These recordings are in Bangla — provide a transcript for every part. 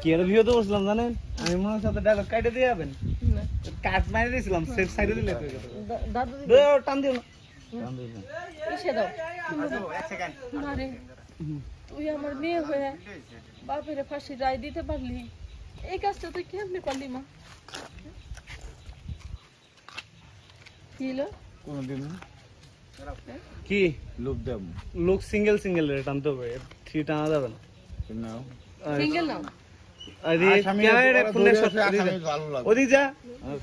কি আর ভিডিও তো বসলাম জানেন, আমি মনে হচ্ছে আপনার ডায়লগ কাটে দিয়ে যাবেন। কাট মারি দিয়েছিলাম, সেট সাইডে দিলে তো দাদু টান দিও না, টান দিও না। এসে দাও মারে, তুই আমার মেয়ে হয়ে বাপের ফাঁসি রায় দিতে পারলি, এই কাজটা তুই কেমনে পারলি মা? কি হলো? কোনদিন কি লোক দেব লোক সিঙ্গেল সিঙ্গেল রে টানতে হবে, থ্রি টানা যাবে না। নাও সিঙ্গেল নাও। আরে আসামি ক্যামেরা ফোনে শট আসামি ভালো লাগবে। ওদিক যা।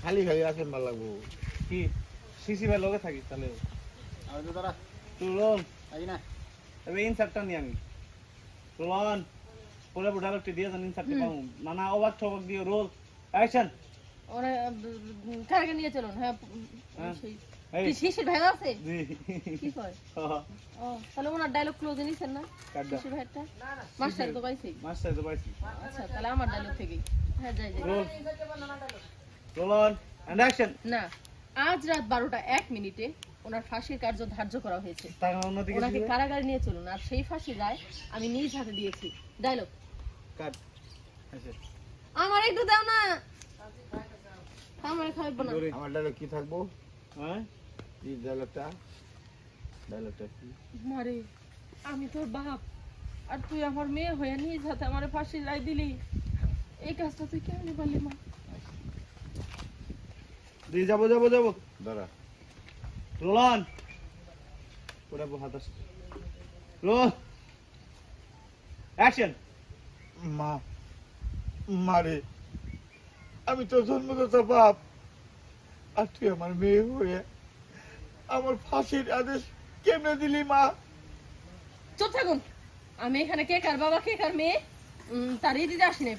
খালি খালি আসেন ভালো লাগবে। কি সিসি ভাই লগে থাকি তাহলে আর তো তারা তুই রোল আই না তবে ইনসার্টটা নিয়ে আমি রোলন পরে ডায়লগটি দিয়ে জানি ইনসার্টটা পাবো নানা অবাক ঠবাক দিয়ে রোল অ্যাকশন। ওরা কারাকে নিয়ে চলুন। হ্যাঁ সেই কি শিশির ভাই আছে? কি কয়? ও তাহলে ওনার ডায়লগ ক্লোজ নিছেন না? শিশির ভাইটা মাস্টার তো পাইছি, মাস্টার তো পাইছি। আচ্ছা তাহলে আমার ডায়লগ থেকেই। হ্যাঁ যাই যাই রোল রোলন এন্ড অ্যাকশন। না, আজ রাত 12টা 1 মিনিটে ওনার ফাঁসির কার্য ধার্য করা হয়েছে। তার অন্যদিকে ওনাকে কারাগারে নিয়ে চলুন, আর সেই ফাঁসি রায় আমি নিজ হাতে দিয়েছি। ডায়লগ কাট। আচ্ছা আমার একটু দাও না, আমার খাইব না। আমার ডায়লগ কি থাকবো? হ্যাঁ কি ডায়লগটা কি? মারে, আমি তোর বাপ আর তুই আমার মেয়ে হয়ে নিজ হাতে আমার ফাঁসি রায় দিলি, এই কাজটা তুই কেমনে পারলি মা? দিয়ে যাবো যাবো যাবো দাঁড়া রোলন পুরা হাত আসে রোল অ্যাকশন। মা মারে, আমি তো জন্মদাতা বাপ, আর তুই আমার মেয়ে হয়ে আমার ফাঁসির আদেশ কেমনে দিলি মা? চুপ থাকুন, আমি এখানে কে কার বাবা কে কার মেয়ে তারই দিতে আসিনি।